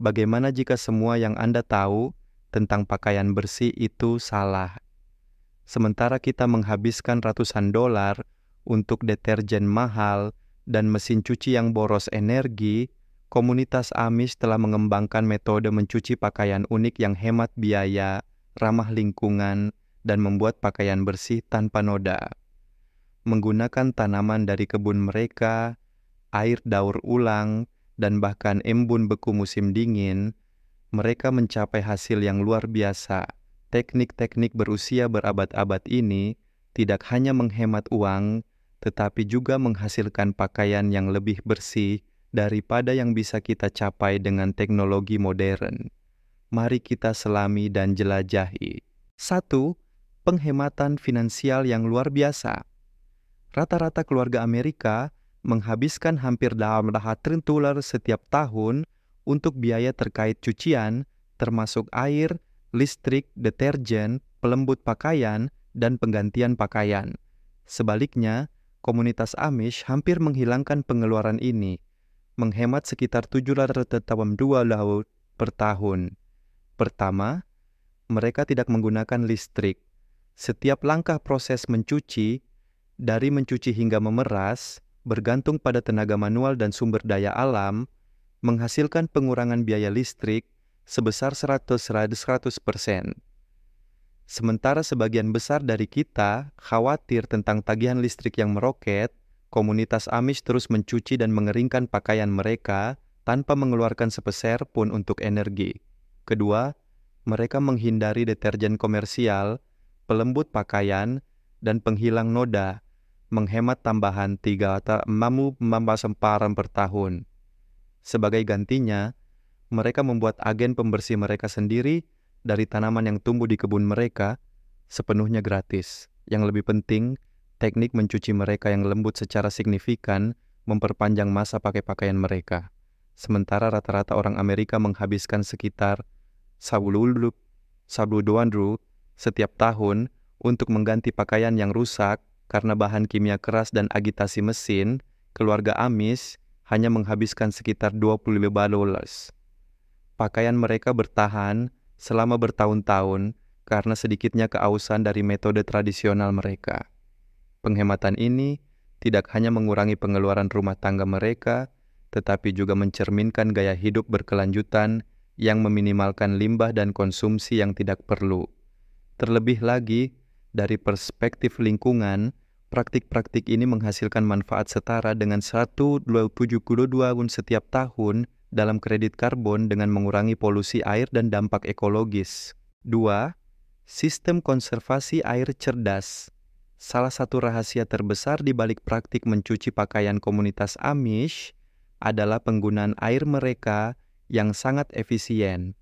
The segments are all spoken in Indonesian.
Bagaimana jika semua yang Anda tahu tentang pakaian bersih itu salah? Sementara kita menghabiskan ratusan dolar untuk deterjen mahal dan mesin cuci yang boros energi, komunitas Amish telah mengembangkan metode mencuci pakaian unik yang hemat biaya, ramah lingkungan, dan membuat pakaian bersih tanpa noda. Menggunakan tanaman dari kebun mereka, air daur ulang, dan bahkan embun beku musim dingin, mereka mencapai hasil yang luar biasa. Teknik-teknik berusia berabad-abad ini tidak hanya menghemat uang, tetapi juga menghasilkan pakaian yang lebih bersih daripada yang bisa kita capai dengan teknologi modern. Mari kita selami dan jelajahi. 1. Penghematan finansial yang luar biasa. Rata-rata keluarga Amerika menghabiskan hampir $8 triliun setiap tahun untuk biaya terkait cucian, termasuk air, listrik, deterjen, pelembut pakaian, dan penggantian pakaian. Sebaliknya, komunitas Amish hampir menghilangkan pengeluaran ini, menghemat sekitar $702 per tahun. Pertama, mereka tidak menggunakan listrik. Setiap langkah proses mencuci, dari mencuci hingga memeras, bergantung pada tenaga manual dan sumber daya alam, menghasilkan pengurangan biaya listrik sebesar 100%. Sementara sebagian besar dari kita khawatir tentang tagihan listrik yang meroket, komunitas Amish terus mencuci dan mengeringkan pakaian mereka tanpa mengeluarkan sepeser pun untuk energi. Kedua, mereka menghindari deterjen komersial, pelembut pakaian, dan penghilang noda, menghemat tambahan 3,6 per tahun. Sebagai gantinya, mereka membuat agen pembersih mereka sendiri dari tanaman yang tumbuh di kebun mereka, sepenuhnya gratis. Yang lebih penting, teknik mencuci mereka yang lembut secara signifikan memperpanjang masa pakai pakaian mereka. Sementara rata-rata orang Amerika menghabiskan sekitar $10 setiap tahun untuk mengganti pakaian yang rusak karena bahan kimia keras dan agitasi mesin, keluarga Amish hanya menghabiskan sekitar $25. Pakaian mereka bertahan selama bertahun-tahun karena sedikitnya keausan dari metode tradisional mereka. Penghematan ini tidak hanya mengurangi pengeluaran rumah tangga mereka, tetapi juga mencerminkan gaya hidup berkelanjutan yang meminimalkan limbah dan konsumsi yang tidak perlu. Terlebih lagi, dari perspektif lingkungan, praktik-praktik ini menghasilkan manfaat setara dengan 172 UN setiap tahun dalam kredit karbon dengan mengurangi polusi air dan dampak ekologis. 2. Sistem konservasi air cerdas. Salah satu rahasia terbesar di balik praktik mencuci pakaian komunitas Amish adalah penggunaan air mereka yang sangat efisien.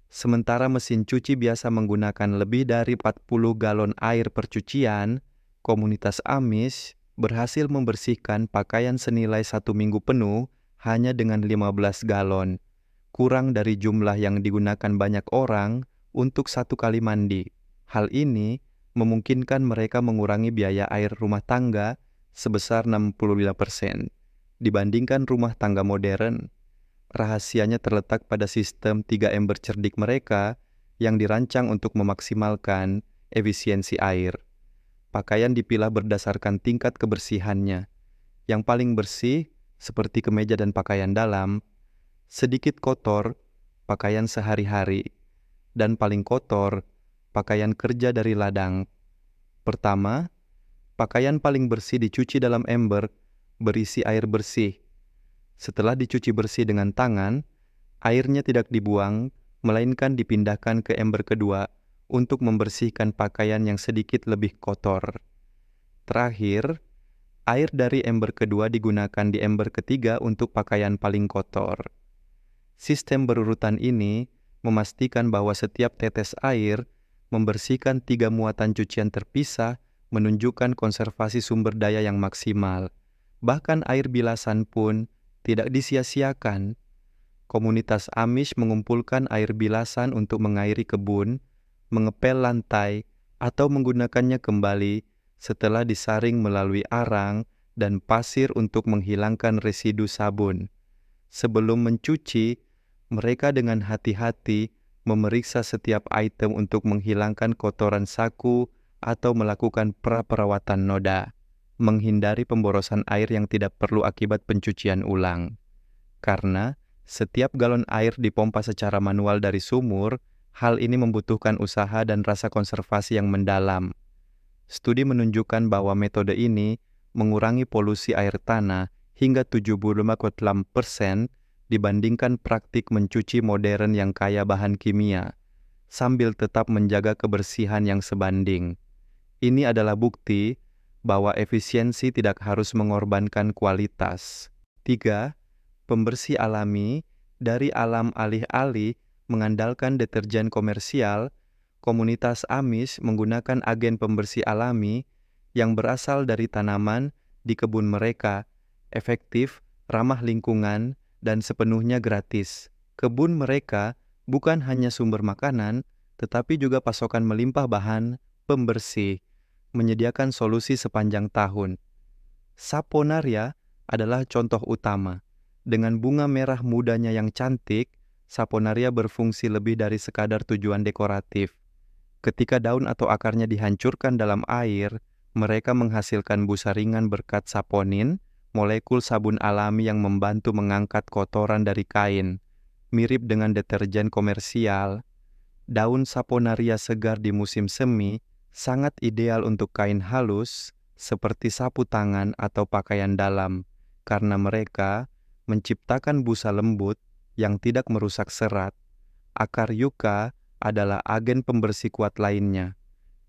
Sementara mesin cuci biasa menggunakan lebih dari 40 galon air per cucian, komunitas Amish berhasil membersihkan pakaian senilai 1 minggu penuh hanya dengan 15 galon, kurang dari jumlah yang digunakan banyak orang untuk 1 kali mandi. Hal ini memungkinkan mereka mengurangi biaya air rumah tangga sebesar 65% dibandingkan rumah tangga modern. Rahasianya terletak pada sistem 3 ember cerdik mereka yang dirancang untuk memaksimalkan efisiensi air. Pakaian dipilah berdasarkan tingkat kebersihannya. Yang paling bersih, seperti kemeja dan pakaian dalam, sedikit kotor, pakaian sehari-hari, dan paling kotor, pakaian kerja dari ladang. Pertama, pakaian paling bersih dicuci dalam ember berisi air bersih. Setelah dicuci bersih dengan tangan, airnya tidak dibuang, melainkan dipindahkan ke ember kedua untuk membersihkan pakaian yang sedikit lebih kotor. Terakhir, air dari ember kedua digunakan di ember ketiga untuk pakaian paling kotor. Sistem berurutan ini memastikan bahwa setiap tetes air membersihkan 3 muatan cucian terpisah, menunjukkan konservasi sumber daya yang maksimal. Bahkan air bilasan pun tidak disia-siakan. Komunitas Amish mengumpulkan air bilasan untuk mengairi kebun, mengepel lantai, atau menggunakannya kembali setelah disaring melalui arang dan pasir untuk menghilangkan residu sabun. Sebelum mencuci, Mereka dengan hati-hati memeriksa setiap item untuk menghilangkan kotoran saku atau melakukan perawatan noda, menghindari pemborosan air yang tidak perlu akibat pencucian ulang. Karena setiap galon air dipompa secara manual dari sumur, hal ini membutuhkan usaha dan rasa konservasi yang mendalam. Studi menunjukkan bahwa metode ini mengurangi polusi air tanah hingga 75,8% dibandingkan praktik mencuci modern yang kaya bahan kimia, sambil tetap menjaga kebersihan yang sebanding. Ini adalah bukti bahwa efisiensi tidak harus mengorbankan kualitas. 3. Pembersih alami. Dari alam alih-alih mengandalkan deterjen komersial, komunitas Amish menggunakan agen pembersih alami yang berasal dari tanaman di kebun mereka, efektif, ramah lingkungan, dan sepenuhnya gratis. Kebun mereka bukan hanya sumber makanan, tetapi juga pasokan melimpah bahan pembersih, menyediakan solusi sepanjang tahun. Saponaria adalah contoh utama. Dengan bunga merah mudanya yang cantik, Saponaria berfungsi lebih dari sekadar tujuan dekoratif. Ketika daun atau akarnya dihancurkan dalam air, mereka menghasilkan busa ringan berkat saponin, molekul sabun alami yang membantu mengangkat kotoran dari kain. Mirip dengan deterjen komersial, daun Saponaria segar di musim semi sangat ideal untuk kain halus seperti sapu tangan atau pakaian dalam, karena mereka menciptakan busa lembut yang tidak merusak serat. Akar yucca adalah agen pembersih kuat lainnya.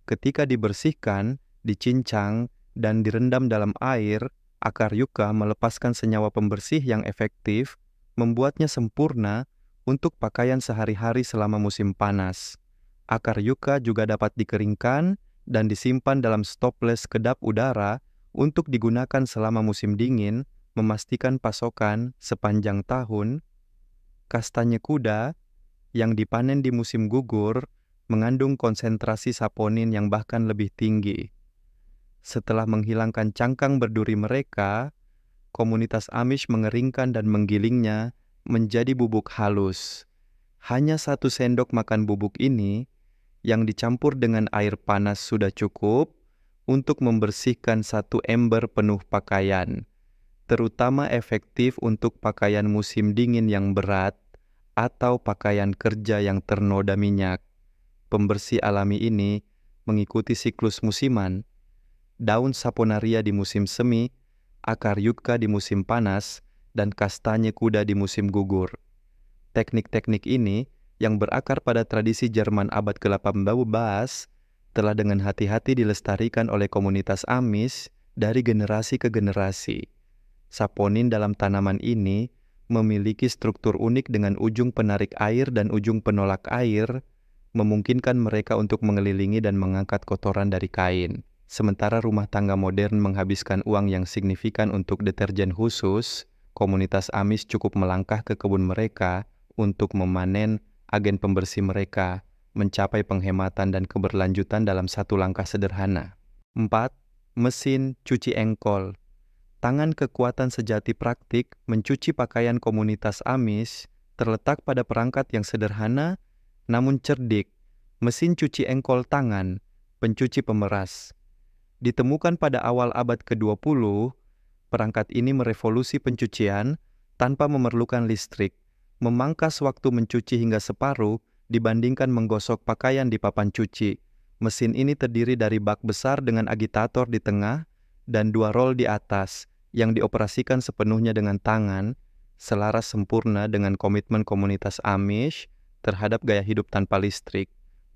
Ketika dibersihkan, dicincang, dan direndam dalam air, akar yucca melepaskan senyawa pembersih yang efektif, membuatnya sempurna untuk pakaian sehari-hari selama musim panas. Akar yucca juga dapat dikeringkan dan disimpan dalam stopless kedap udara untuk digunakan selama musim dingin, memastikan pasokan sepanjang tahun. Kastanye kuda yang dipanen di musim gugur mengandung konsentrasi saponin yang bahkan lebih tinggi. Setelah menghilangkan cangkang berduri mereka, komunitas Amish mengeringkan dan menggilingnya menjadi bubuk halus. Hanya 1 sendok makan bubuk ini yang dicampur dengan air panas sudah cukup untuk membersihkan 1 ember penuh pakaian, terutama efektif untuk pakaian musim dingin yang berat atau pakaian kerja yang ternoda minyak. Pembersih alami ini mengikuti siklus musiman. Daun Saponaria di musim semi, akar yucca di musim panas, dan kastanye kuda di musim gugur. Teknik-teknik ini yang berakar pada tradisi Jerman abad ke-18 telah dengan hati-hati dilestarikan oleh komunitas Amish dari generasi ke generasi. Saponin dalam tanaman ini memiliki struktur unik dengan ujung penarik air dan ujung penolak air, memungkinkan mereka untuk mengelilingi dan mengangkat kotoran dari kain. Sementara rumah tangga modern menghabiskan uang yang signifikan untuk deterjen khusus, komunitas Amish cukup melangkah ke kebun mereka untuk memanen agen pembersih mereka, mencapai penghematan dan keberlanjutan dalam 1 langkah sederhana. 4. Mesin cuci engkol. Tangan kekuatan sejati praktik mencuci pakaian komunitas Amish terletak pada perangkat yang sederhana namun cerdik, mesin cuci engkol tangan, pencuci pemeras. Ditemukan pada awal abad ke-20, perangkat ini merevolusi pencucian tanpa memerlukan listrik, memangkas waktu mencuci hingga separuh dibandingkan menggosok pakaian di papan cuci. Mesin ini terdiri dari bak besar dengan agitator di tengah dan 2 rol di atas yang dioperasikan sepenuhnya dengan tangan, selaras sempurna dengan komitmen komunitas Amish terhadap gaya hidup tanpa listrik.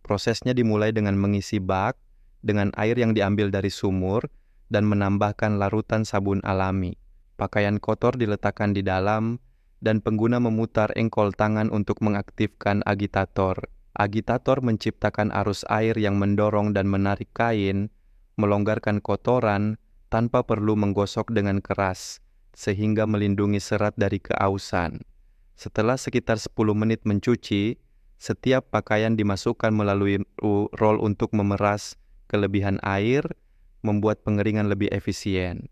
Prosesnya dimulai dengan mengisi bak dengan air yang diambil dari sumur dan menambahkan larutan sabun alami. Pakaian kotor diletakkan di dalam dan pengguna memutar engkol tangan untuk mengaktifkan agitator. Agitator menciptakan arus air yang mendorong dan menarik kain, melonggarkan kotoran tanpa perlu menggosok dengan keras, sehingga melindungi serat dari keausan. Setelah sekitar 10 menit mencuci, setiap pakaian dimasukkan melalui rol untuk memeras kelebihan air, membuat pengeringan lebih efisien.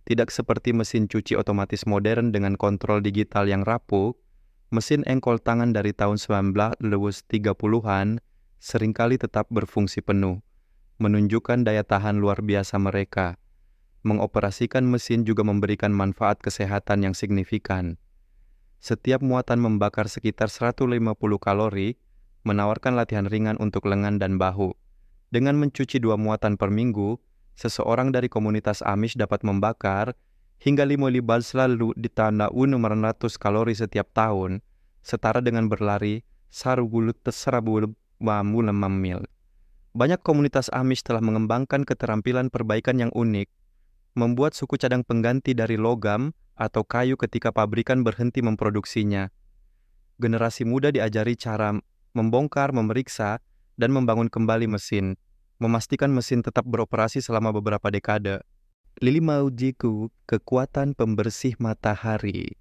Tidak seperti mesin cuci otomatis modern dengan kontrol digital yang rapuh, Mesin engkol tangan dari tahun 1930-an seringkali tetap berfungsi penuh, menunjukkan daya tahan luar biasa mereka. Mengoperasikan mesin juga memberikan manfaat kesehatan yang signifikan. Setiap muatan membakar sekitar 150 kalori, menawarkan latihan ringan untuk lengan dan bahu. Dengan mencuci 2 muatan per minggu, seseorang dari komunitas Amish dapat membakar hingga 5 selalu ditanda 600 kalori setiap tahun, setara dengan berlari 1,5 mil. Banyak komunitas Amish telah mengembangkan keterampilan perbaikan yang unik, membuat suku cadang pengganti dari logam atau kayu ketika pabrikan berhenti memproduksinya. Generasi muda diajari cara membongkar, memeriksa, dan membangun kembali mesin, memastikan mesin tetap beroperasi selama beberapa dekade. Lili Maujiku, kekuatan pembersih matahari.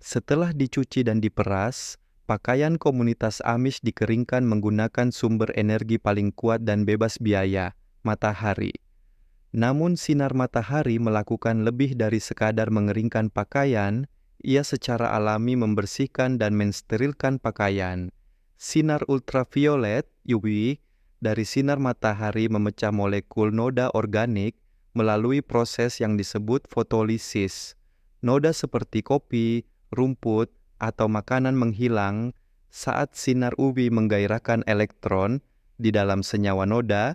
Setelah dicuci dan diperas, pakaian komunitas Amish dikeringkan menggunakan sumber energi paling kuat dan bebas biaya, matahari. Namun sinar matahari melakukan lebih dari sekadar mengeringkan pakaian, ia secara alami membersihkan dan mensterilkan pakaian. Sinar ultraviolet UV dari sinar matahari memecah molekul noda organik melalui proses yang disebut fotolisis. Noda seperti kopi, rumput, atau makanan menghilang saat sinar UV menggairahkan elektron di dalam senyawa noda,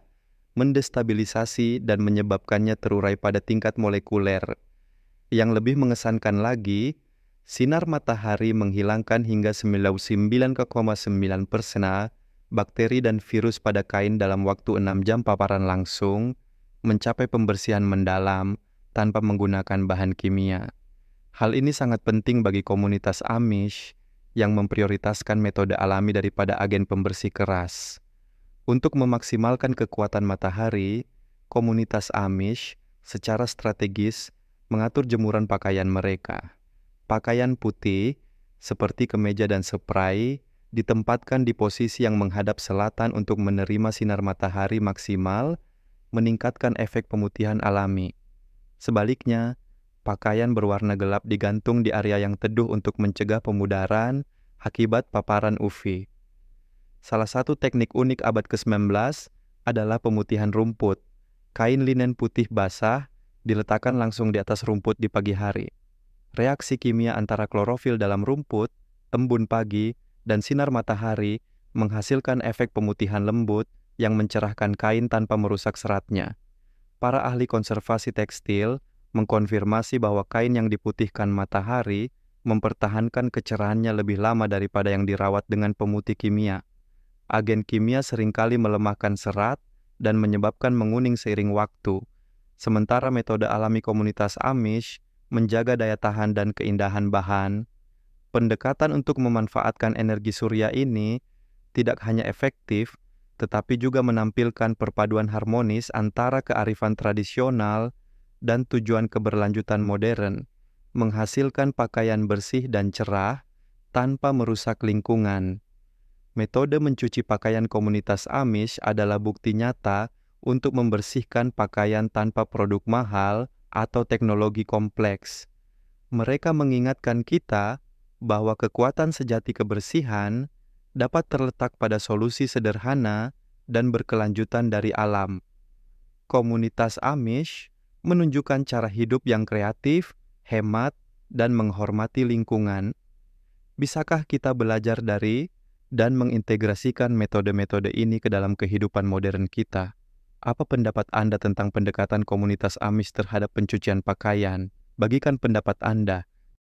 mendestabilisasi dan menyebabkannya terurai pada tingkat molekuler. Yang lebih mengesankan lagi, sinar matahari menghilangkan hingga 99,9% bakteri dan virus pada kain dalam waktu 6 jam paparan langsung, mencapai pembersihan mendalam tanpa menggunakan bahan kimia. Hal ini sangat penting bagi komunitas Amish yang memprioritaskan metode alami daripada agen pembersih keras. Untuk memaksimalkan kekuatan matahari, komunitas Amish secara strategis mengatur jemuran pakaian mereka. Pakaian putih, seperti kemeja dan spray, ditempatkan di posisi yang menghadap selatan untuk menerima sinar matahari maksimal, meningkatkan efek pemutihan alami. Sebaliknya, pakaian berwarna gelap digantung di area yang teduh untuk mencegah pemudaran akibat paparan UV. Salah satu teknik unik abad ke-19 adalah pemutihan rumput. Kain linen putih basah diletakkan langsung di atas rumput di pagi hari. Reaksi kimia antara klorofil dalam rumput, embun pagi, dan sinar matahari menghasilkan efek pemutihan lembut yang mencerahkan kain tanpa merusak seratnya. Para ahli konservasi tekstil mengkonfirmasi bahwa kain yang diputihkan matahari mempertahankan kecerahannya lebih lama daripada yang dirawat dengan pemutih kimia. Agen kimia seringkali melemahkan serat dan menyebabkan menguning seiring waktu, sementara metode alami komunitas Amish menjaga daya tahan dan keindahan bahan. Pendekatan untuk memanfaatkan energi surya ini tidak hanya efektif, tetapi juga menampilkan perpaduan harmonis antara kearifan tradisional dan tujuan keberlanjutan modern, menghasilkan pakaian bersih dan cerah tanpa merusak lingkungan. Metode mencuci pakaian komunitas Amish adalah bukti nyata untuk membersihkan pakaian tanpa produk mahal atau teknologi kompleks. Mereka mengingatkan kita bahwa kekuatan sejati kebersihan dapat terletak pada solusi sederhana dan berkelanjutan dari alam. Komunitas Amish menunjukkan cara hidup yang kreatif, hemat, dan menghormati lingkungan. Bisakah kita belajar dari dan mengintegrasikan metode-metode ini ke dalam kehidupan modern kita? Apa pendapat Anda tentang pendekatan komunitas Amish terhadap pencucian pakaian? Bagikan pendapat Anda